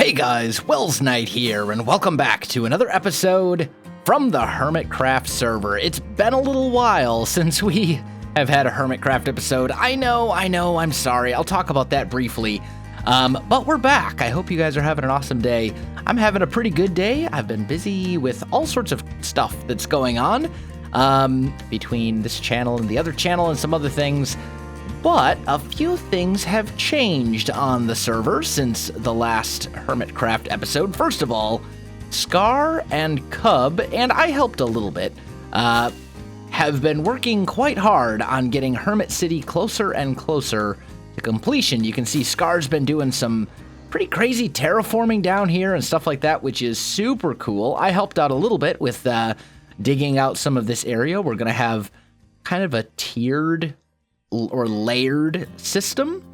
Hey guys, Welsknight here, and welcome back to another episode from the Hermitcraft server. It's been a little while since we have had a Hermitcraft episode. I know, I'm sorry. I'll talk about that briefly. But we're back. I hope you guys are having an awesome day. I'm having a pretty good day. I've been busy with all sorts of stuff that's going on between this channel and the other channel and some other things. But a few things have changed on the server since the last Hermitcraft episode. First of all, Scar and Cub, and I helped a little bit, have been working quite hard on getting Hermit City closer and closer to completion. You can see Scar's been doing some pretty crazy terraforming down here and stuff like that, which is super cool. I helped out a little bit with digging out some of this area. We're going to have kind of a tiered or layered system.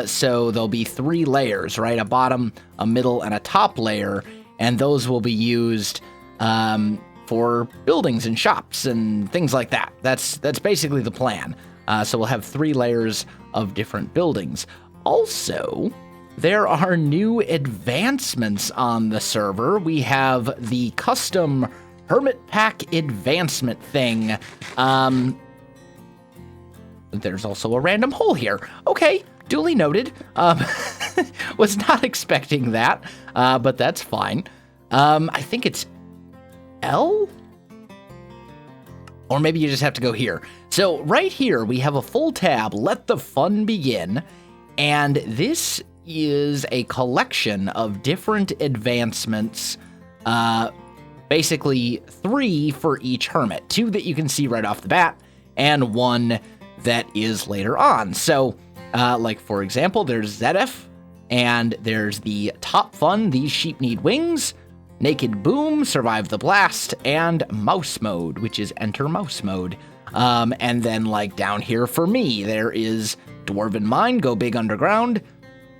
So there'll be 3 layers, right? A bottom, a middle, and a top layer. And those will be used for buildings and shops and things like that. That's basically the plan. So we'll have 3 layers of different buildings. Also, there are new advancements on the server. We have the custom Hermit Pack advancement thing. There's also a random hole here. Okay, duly noted. Was not expecting that, but that's fine. I think it's L? Or maybe you just have to go here. So right here, we have a full tab, Let the Fun Begin, and this is a collection of different advancements, basically 3 for each hermit. 2 that you can see right off the bat, and 1 that is later on. So, like for example, there's ZF, and there's the Top Fun, These Sheep Need Wings, Naked Boom, Survive the Blast, and Mouse Mode, which is Enter Mouse Mode. And then like down here for me, there is Dwarven Mine, Go Big Underground,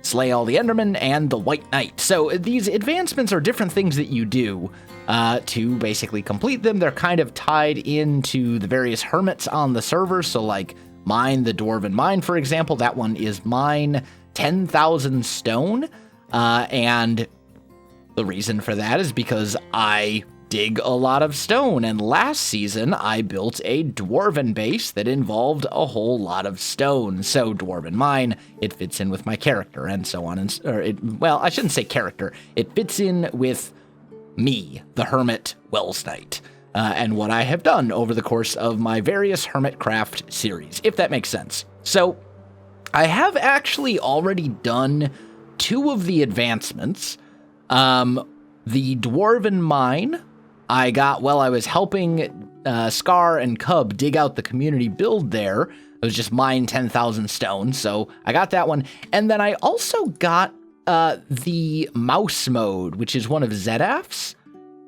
Slay All the Enderman, and the White Knight. So these advancements are different things that you do to basically complete them. They're kind of tied into the various hermits on the server. So like mine, the Dwarven Mine, for example, that one is mine 10,000 stone. And the reason for that is because I dig a lot of stone. And last season, I built a dwarven base that involved a whole lot of stone. So Dwarven Mine, it fits in with my character and so on. Well, I shouldn't say character. It fits in with me, the Hermit Welsknight, and what I have done over the course of my various Hermitcraft series, if that makes sense. So I have actually already done 2 of the advancements. The Dwarven Mine I got while I was helping Scar and Cub dig out the community build there. It was just mine 10,000 stone, so I got that one. And then I also got the Mouse Mode, which is one of ZF's.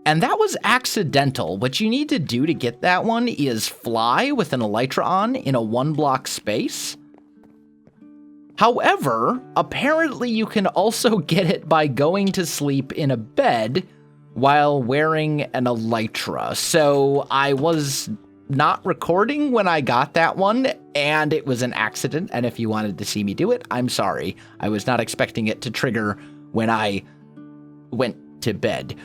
And that was accidental. What you need to do to get that one is fly with an elytra on in a 1-block space. However, apparently you can also get it by going to sleep in a bed while wearing an elytra. So I was not recording when I got that one, and it was an accident. And if you wanted to see me do it, I'm sorry. I was not expecting it to trigger when I went to bed.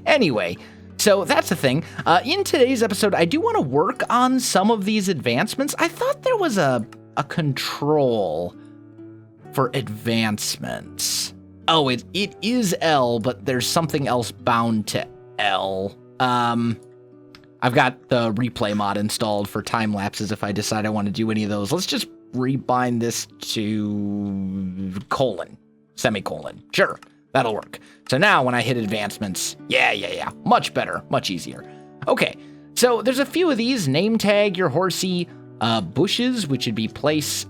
Anyway, so that's the thing. In today's episode, I do want to work on some of these advancements. I thought there was a control for advancements. Oh, it is L, but there's something else bound to L. I've got the replay mod installed for time lapses if I decide I want to do any of those. Let's just rebind this to semicolon. Sure, that'll work. So now when I hit advancements, yeah, much better, much easier. Okay, so there's a few of these. Name tag your horsey. Bushes, which would be place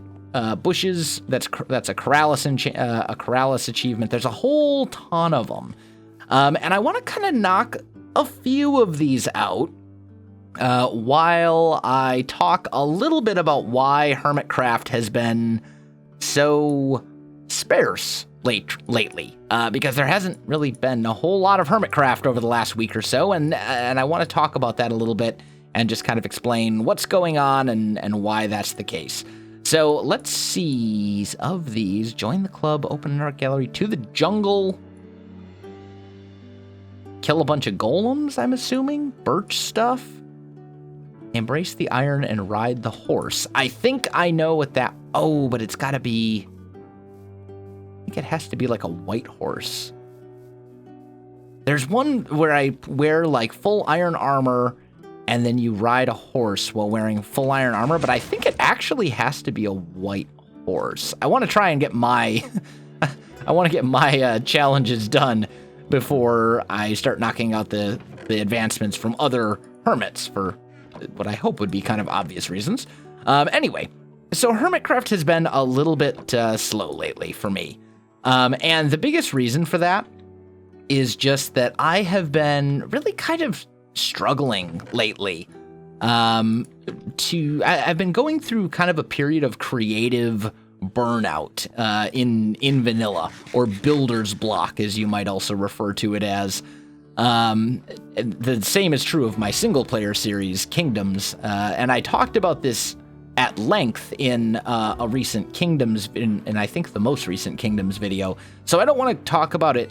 bushes. That's a Corrales achievement. There's a whole ton of them, and I want to kind of knock a few of these out while I talk a little bit about why Hermitcraft has been so sparse lately, because there hasn't really been a whole lot of Hermitcraft over the last week or so, and I want to talk about that a little bit and just kind of explain what's going on and why that's the case. So let's see. Of these, join the club, open an art gallery, to the jungle, kill a bunch of golems, I'm assuming, birch stuff, embrace the iron, and ride the horse. I think I know what that... Oh, but it's got to be... I think it has to be like a white horse. There's one where I wear like full iron armor and then you ride a horse while wearing full iron armor, but I think it actually has to be a white horse. I want to try and get my challenges done before I start knocking out the advancements from other hermits for what I hope would be kind of obvious reasons. Anyway, so Hermitcraft has been a little bit slow lately for me. And the biggest reason for that is just that I have been really kind of struggling lately. I've been going through kind of a period of creative burnout in vanilla, or builder's block, as you might also refer to it as. The same is true of my single player series, Kingdoms, and I talked about this at length in a recent Kingdoms, in I think the most recent Kingdoms video, so I don't want to talk about it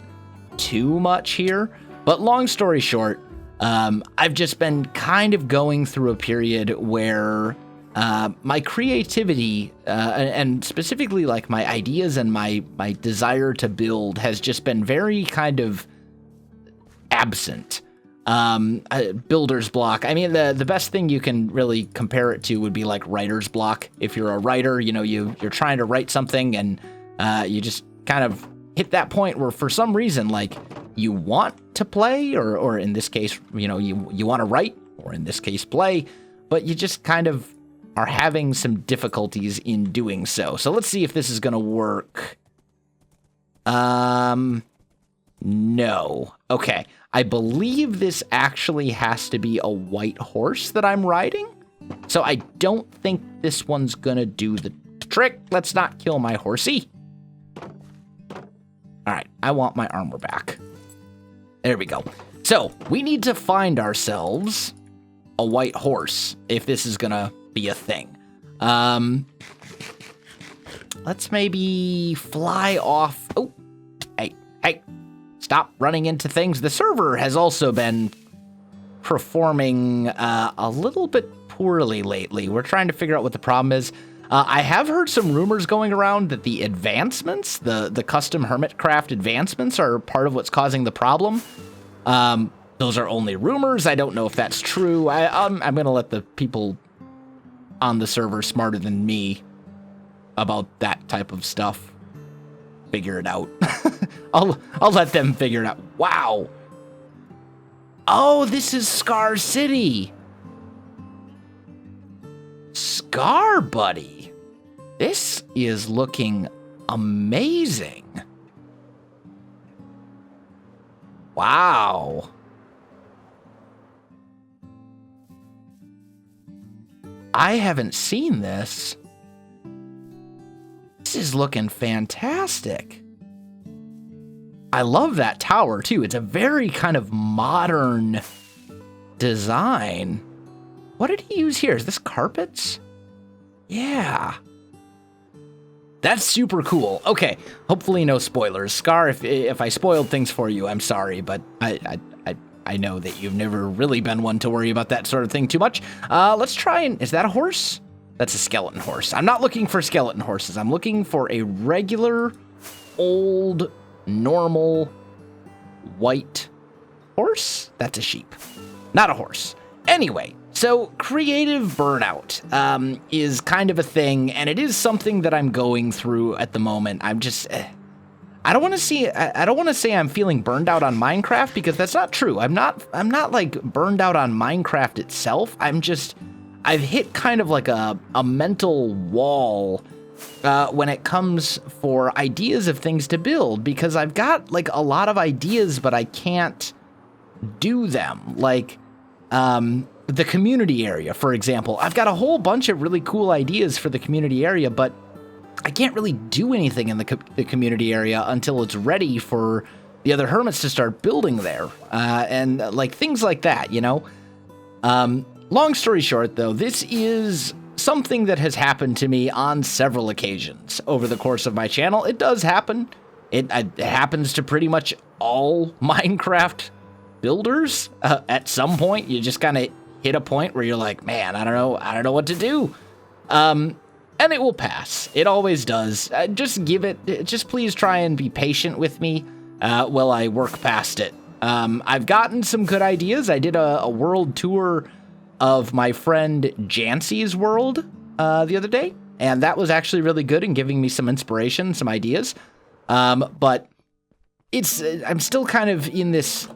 too much here, but long story short, I've just been kind of going through a period where my creativity, and specifically like my ideas and my desire to build, has just been very kind of absent. Builder's block. I mean, the best thing you can really compare it to would be like writer's block. If you're a writer, you know, you're trying to write something and you just kind of hit that point where for some reason, like, you want to play, or in this case, you know, you want to write, or in this case, play, but you just kind of are having some difficulties in doing so. So let's see if this is going to work. No. Okay. I believe this actually has to be a white horse that I'm riding. So I don't think this one's going to do the trick. Let's not kill my horsey. All right. I want my armor back. There we go. So we need to find ourselves a white horse if this is going to be a thing. Let's maybe fly off. Oh, hey. Stop running into things. The server has also been performing a little bit poorly lately. We're trying to figure out what the problem is. I have heard some rumors going around that the advancements, the custom Hermitcraft advancements, are part of what's causing the problem. Those are only rumors. I don't know if that's true. I'm going to let the people on the server smarter than me about that type of stuff figure it out. I'll let them figure it out. Wow. Oh, this is Scar City. Scar Buddy. This is looking amazing. Wow. I haven't seen this. This is looking fantastic. I love that tower, too. It's a very kind of modern design. What did he use here? Is this carpets? Yeah. That's super cool. Okay, hopefully no spoilers. Scar, if I spoiled things for you, I'm sorry, but I know that you've never really been one to worry about that sort of thing too much. Let's try and... Is that a horse? That's a skeleton horse. I'm not looking for skeleton horses. I'm looking for a regular, old, normal, white horse. That's a sheep, not a horse. Anyway, so creative burnout is kind of a thing, and it is something that I'm going through at the moment. I'm just... I don't want to say I'm feeling burned out on Minecraft, because that's not true. I'm not like burned out on Minecraft itself. I've hit kind of like a mental wall when it comes for ideas of things to build, because I've got like a lot of ideas, but I can't do them. Like the community area, for example. I've got a whole bunch of really cool ideas for the community area, but I can't really do anything in the community area until it's ready for the other hermits to start building there, and like things like that, you know? Long story short, though, this is something that has happened to me on several occasions over the course of my channel. It does happen. It happens to pretty much all Minecraft builders. At some point, you just kind of hit a point where you're like, man, I don't know what to do. And it will pass. It always does. Just please try and be patient with me while I work past it. I've gotten some good ideas. I did a world tour of my friend Jancy's world the other day, and that was actually really good in giving me some inspiration, some ideas. But I'm still kind of in this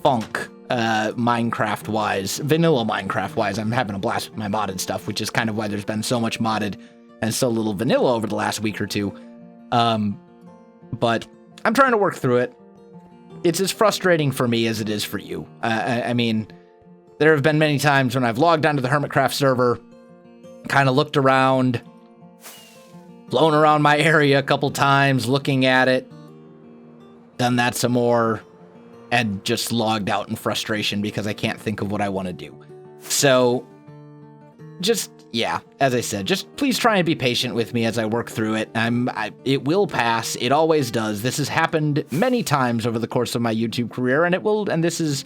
funk, Minecraft-wise, vanilla Minecraft-wise. I'm having a blast with my modded stuff, which is kind of why there's been so much modded and so little vanilla over the last week or two. But I'm trying to work through it. It's as frustrating for me as it is for you. I mean, there have been many times when I've logged onto the Hermitcraft server, kind of looked around, flown around my area a couple times, looking at it, done that some more, and just logged out in frustration because I can't think of what I want to do. So, yeah, as I said, just please try and be patient with me as I work through it. It will pass. It always does. This has happened many times over the course of my YouTube career, and this is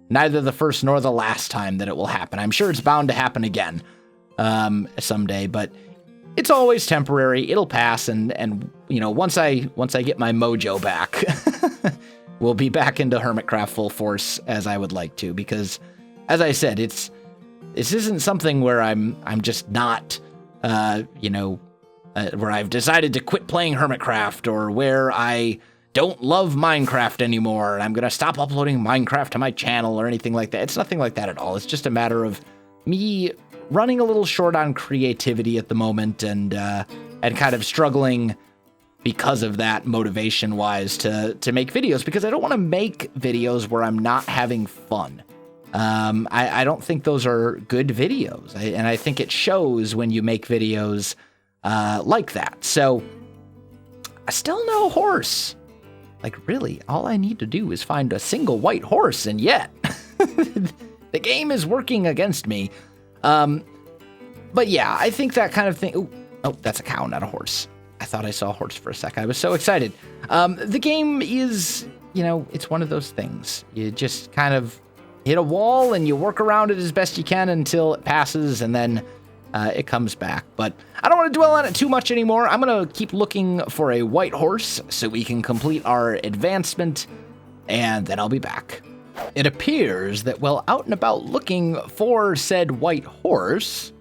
neither the first nor the last time that it will happen. I'm sure it's bound to happen again someday, but it's always temporary. It'll pass, and once I get my mojo back, we'll be back into Hermitcraft full force as I would like to, because, as I said, this isn't something where I'm just not, where I've decided to quit playing Hermitcraft, or where I don't love Minecraft anymore, and I'm going to stop uploading Minecraft to my channel or anything like that. It's nothing like that at all. It's just a matter of me running a little short on creativity at the moment, and kind of struggling because of that, motivation-wise, to make videos, because I don't want to make videos where I'm not having fun. I don't think those are good videos, and I think it shows when you make videos like that. So, still no horse. Like, really, all I need to do is find a single white horse, and yet, the game is working against me. But yeah, I think that kind of thing... Oh, that's a cow, not a horse. I thought I saw a horse for a sec. I was so excited. The game is, it's one of those things. You just kind of hit a wall and you work around it as best you can until it passes, and then it comes back. But I don't want to dwell on it too much anymore. I'm going to keep looking for a white horse so we can complete our advancement, and then I'll be back. It appears that while out and about looking for said white horse,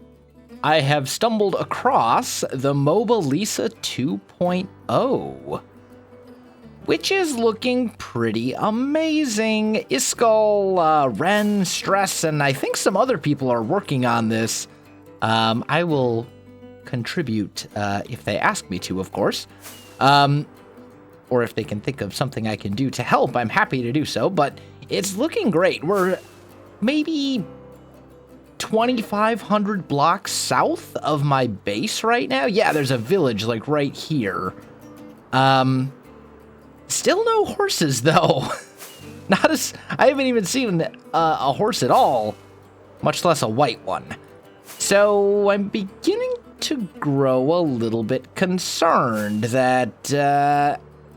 I have stumbled across the Mobile Lisa 2.0, which is looking pretty amazing. Iskall, Ren, Stress, and I think some other people are working on this. I will contribute if they ask me to, of course. Or if they can think of something I can do to help, I'm happy to do so, but it's looking great. We're maybe 2,500 blocks south of my base right now. Yeah, there's a village like right here. Still no horses though. I haven't even seen a horse at all, much less a white one. So I'm beginning to grow a little bit concerned that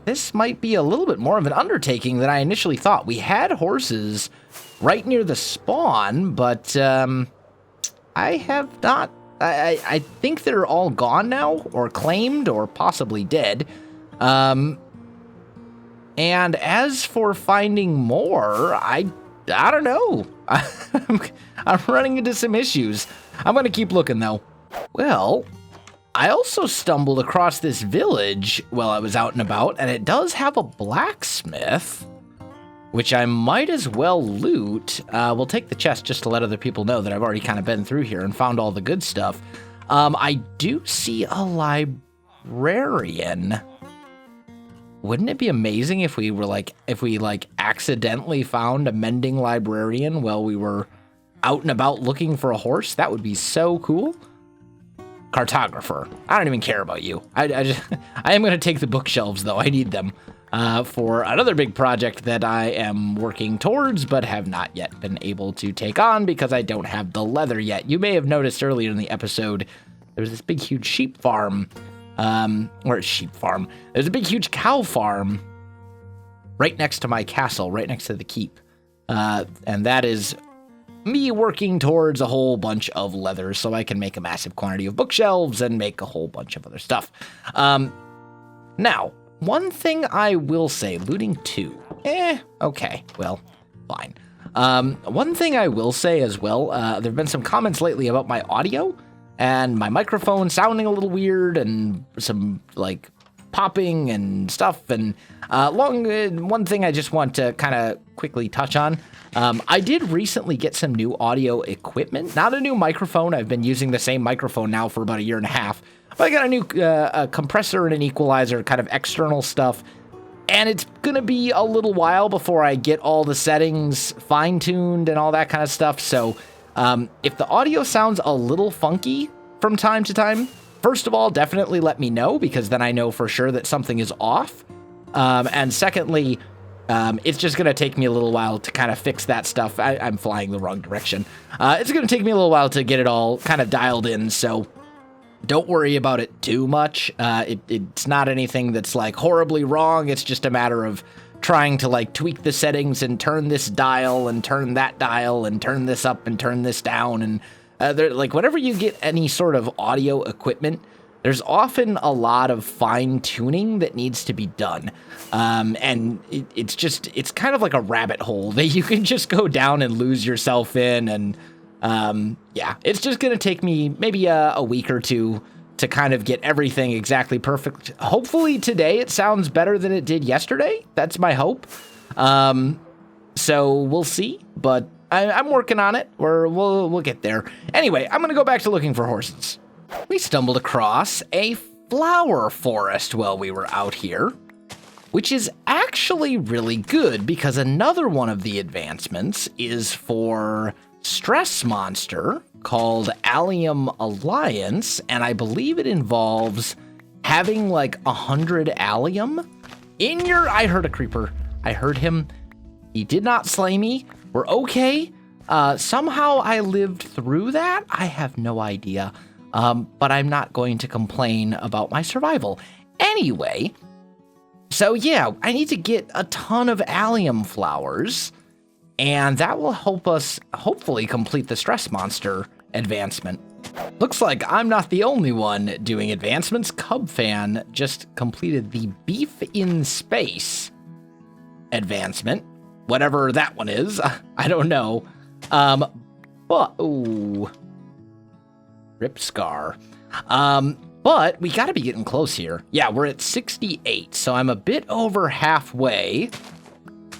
this might be a little bit more of an undertaking than I initially thought. We had horses right near the spawn, but I have not... I think they're all gone now, or claimed, or possibly dead. And as for finding more, I don't know. I'm running into some issues. I'm going to keep looking, though. Well, I also stumbled across this village while I was out and about, and it does have a blacksmith, which I might as well loot. We'll take the chest just to let other people know that I've already kind of been through here and found all the good stuff. I do see a librarian. Wouldn't it be amazing if we accidentally found a mending librarian while we were out and about looking for a horse? That would be so cool. Cartographer. I don't even care about you. I am going to take the bookshelves, though. I need them. for another big project that I am working towards, but have not yet been able to take on because I don't have the leather yet. You may have noticed earlier in the episode, there's this big, huge sheep farm, There's a big, huge cow farm right next to my castle, right next to the keep. And that is me working towards a whole bunch of leather so I can make a massive quantity of bookshelves and make a whole bunch of other stuff. Now, one thing I will say, looting 2. Okay, well, fine. One thing I will say as well, there have been some comments lately about my audio and my microphone sounding a little weird and some, like, popping and stuff. And one thing I just want to kind of quickly touch on. I did recently get some new audio equipment, not a new microphone. I've been using the same microphone now for about a year and a half, but I got a new compressor and an equalizer, kind of external stuff. And it's going to be a little while before I get all the settings fine-tuned and all that kind of stuff. So if the audio sounds a little funky from time to time, first of all, definitely let me know, because then I know for sure that something is off. And secondly, it's just going to take me a little while to kind of fix that stuff. I'm flying the wrong direction. It's going to take me a little while to get it all kind of dialed in, so don't worry about it too much. It's not anything that's like horribly wrong. It's just a matter of trying to like tweak the settings and turn this dial and turn that dial and turn this up and turn this down. And like whenever you get any sort of audio equipment, there's often a lot of fine tuning that needs to be done. And it's kind of like a rabbit hole that you can just go down and lose yourself in. And yeah, it's just going to take me maybe a week or two to kind of get everything exactly perfect. Hopefully today it sounds better than it did yesterday. That's my hope. So we'll see, but I'm working on it. We'll get there. Anyway, I'm going to go back to looking for horses. We stumbled across a flower forest while we were out here, which is actually really good because another one of the advancements is for Stress Monster called Allium Alliance, and I believe it involves having like 100 allium in your... I heard a creeper. I heard him. He did not slay me. We're okay. Somehow I lived through that. I have no idea. But I'm not going to complain about my survival. Anyway, so yeah, I need to get a ton of allium flowers, and that will help us hopefully complete the Stress Monster advancement. Looks like I'm not the only one doing advancements. Cubfan just completed the Beef in Space advancement, whatever that one is. I don't know. But, ooh. Rip Scar. But we got to be getting close here. Yeah, we're at 68, so I'm a bit over halfway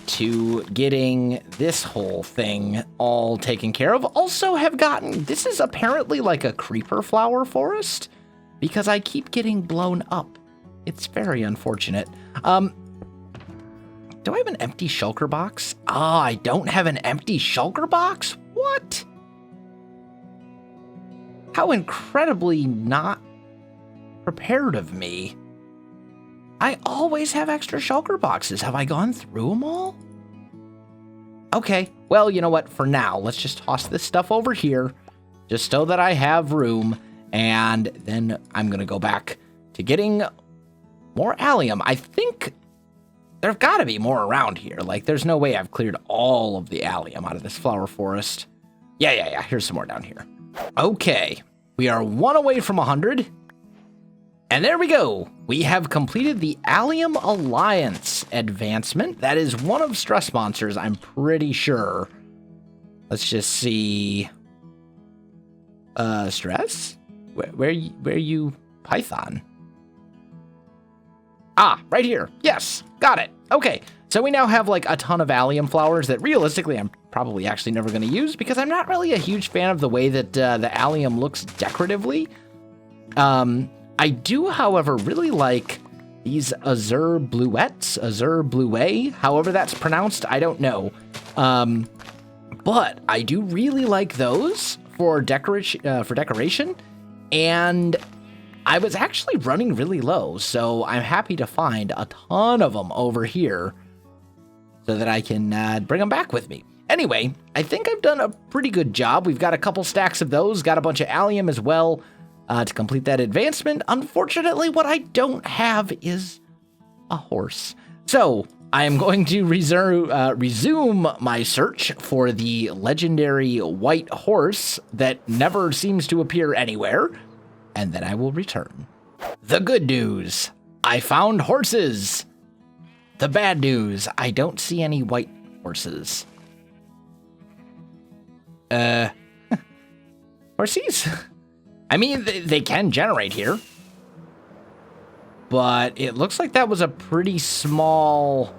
to getting this whole thing all taken care of. Also have gotten... This is apparently like a creeper flower forest, because I keep getting blown up. It's very unfortunate. Do I have an empty shulker box? Ah, I don't have an empty shulker box? What? How incredibly not prepared of me. I always have extra shulker boxes. Have I gone through them all? Okay, well, you know what? For now, let's just toss this stuff over here, just so that I have room, and then I'm going to go back to getting more allium. I think there've got to be more around here. Like, there's no way I've cleared all of the allium out of this flower forest. Yeah. Here's some more down here. Okay, we are one away from 100. And there we go. We have completed the Allium Alliance advancement. That is one of Stress Monsters, I'm pretty sure. Let's just see. Stress? Where you, Python? Ah, right here. Yes, got it. Okay, so we now have like a ton of allium flowers that realistically I'm probably actually never going to use because I'm not really a huge fan of the way that the allium looks decoratively. I do, however, really like these Azure Bluettes, Azure Bluet, however that's pronounced, I don't know. But I do really like those for decoration, and I was actually running really low, so I'm happy to find a ton of them over here so that I can bring them back with me. Anyway, I think I've done a pretty good job. We've got a couple stacks of those, got a bunch of allium as well to complete that advancement. Unfortunately, what I don't have is a horse. So I am going to resume my search for the legendary white horse that never seems to appear anywhere, and then I will return. The good news, I found horses. The bad news, I don't see any white horses. Horses? I mean, they can generate here, but it looks like that was a pretty small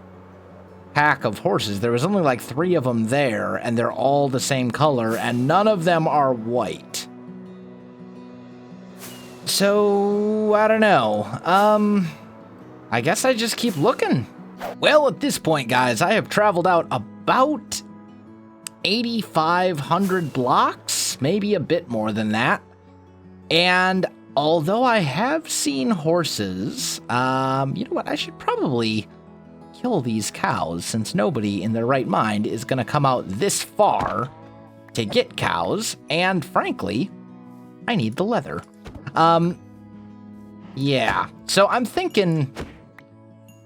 pack of horses. There was only like 3 of them there, and they're all the same color, and none of them are white. So, I don't know. I guess I just keep looking. Well, at this point, guys, I have traveled out about 8,500 blocks, maybe a bit more than that. And although I have seen horses, you know what? I should probably kill these cows, since nobody in their right mind is going to come out this far to get cows. And frankly, I need the leather. Yeah. So I'm thinking,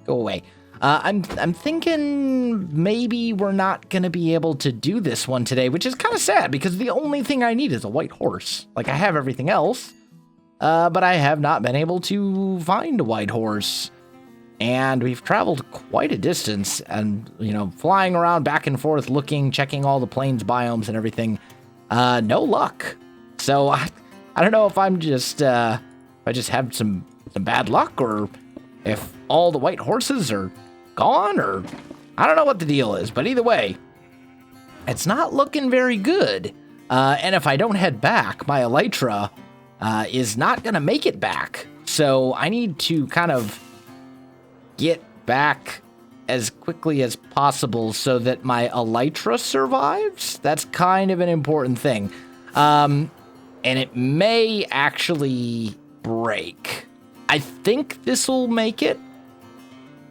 go away. I'm thinking maybe we're not going to be able to do this one today, which is kind of sad because the only thing I need is a white horse. Like, I have everything else, but I have not been able to find a white horse. And we've traveled quite a distance and, you know, flying around back and forth, looking, checking all the plains biomes and everything. No luck. So I don't know if I'm just, if I just have some bad luck, or if all the white horses are gone, or I don't know what the deal is, but either way, it's not looking very good. And if I don't head back, my elytra is not going to make it back. So I need to kind of get back as quickly as possible so that my elytra survives. That's kind of an important thing. And it may actually break. I think this will make it.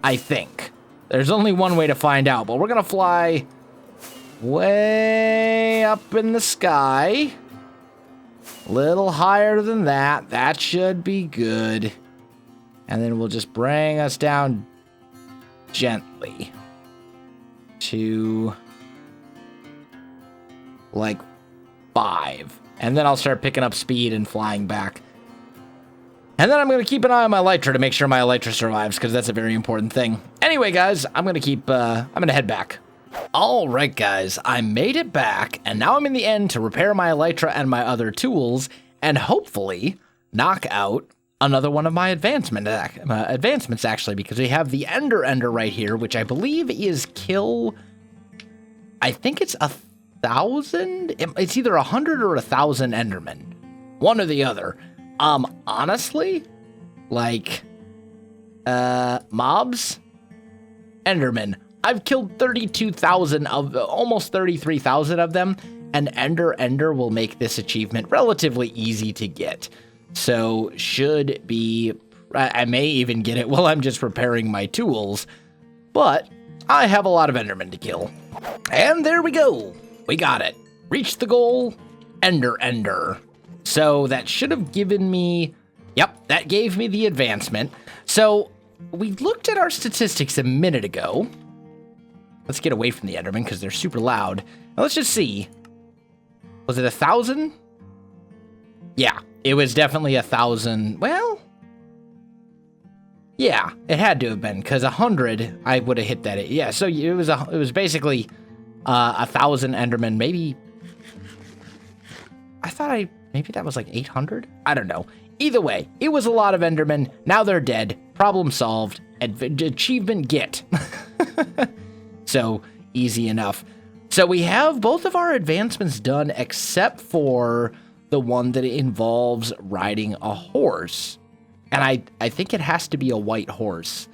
I think. There's only one way to find out, but we're going to fly way up in the sky. A little higher than that. That should be good. And then we'll just bring us down gently to like 5. And then I'll start picking up speed and flying back. And then I'm going to keep an eye on my elytra to make sure my elytra survives, because that's a very important thing. Anyway, guys, I'm going to head back. All right, guys, I made it back, and now I'm in the end to repair my elytra and my other tools, and hopefully knock out another one of my advancements, actually, because we have the Ender right here, which I believe is kill, I think it's 1,000? It's either 100 or 1,000 Enderman. One or the other. Honestly, like, mobs, Enderman. I've killed 32,000 of, almost 33,000 of them, and Ender will make this achievement relatively easy to get. So, should be, I may even get it while I'm just repairing my tools, but I have a lot of Endermen to kill. And there we go. We got it. Reached the goal, Ender. So that should have given me, yep, that gave me the advancement. So we looked at our statistics a minute ago. Let's get away from the Enderman because they're super loud. Now let's just see. Was it 1,000? Yeah, it was definitely 1,000. Well, yeah, it had to have been, because 100, I would have hit that. Yeah, so it was basically 1,000 Endermen. Maybe maybe that was like 800? I don't know. Either way, it was a lot of Endermen. Now they're dead. Problem solved. Achievement get. So, easy enough. So we have both of our advancements done except for the one that involves riding a horse. And I think it has to be a white horse.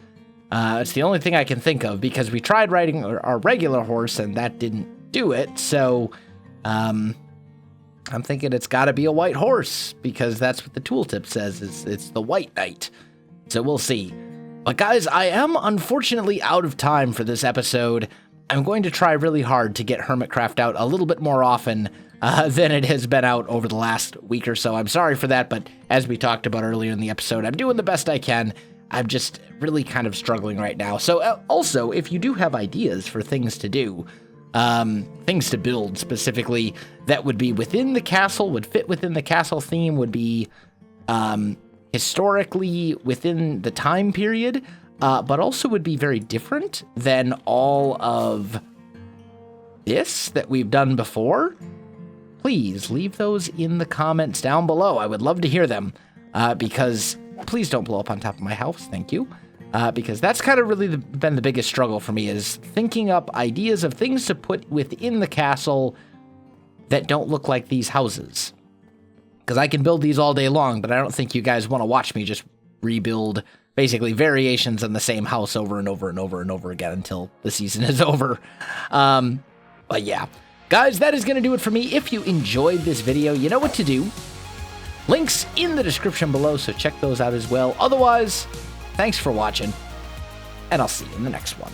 It's the only thing I can think of, because we tried riding our regular horse and that didn't do it. So, I'm thinking it's got to be a white horse because that's what the tooltip says. It's the white knight. So we'll see. But guys, I am unfortunately out of time for this episode. I'm going to try really hard to get Hermitcraft out a little bit more often than it has been out over the last week or so. I'm sorry for that, but as we talked about earlier in the episode, I'm doing the best I can. I'm just really kind of struggling right now. So also, if you do have ideas for things to do, things to build specifically that would be within the castle, would fit within the castle theme, would be historically within the time period, but also would be very different than all of this that we've done before, please leave those in the comments down below. I would love to hear them, because please don't blow up on top of my house, thank you. Because that's kind of really been the biggest struggle for me, is thinking up ideas of things to put within the castle that don't look like these houses. Because I can build these all day long, but I don't think you guys want to watch me just rebuild basically variations on the same house over and over and over and over again until the season is over. But yeah, guys, that is going to do it for me. If you enjoyed this video, you know what to do. Links in the description below, so check those out as well. Otherwise, thanks for watching, and I'll see you in the next one.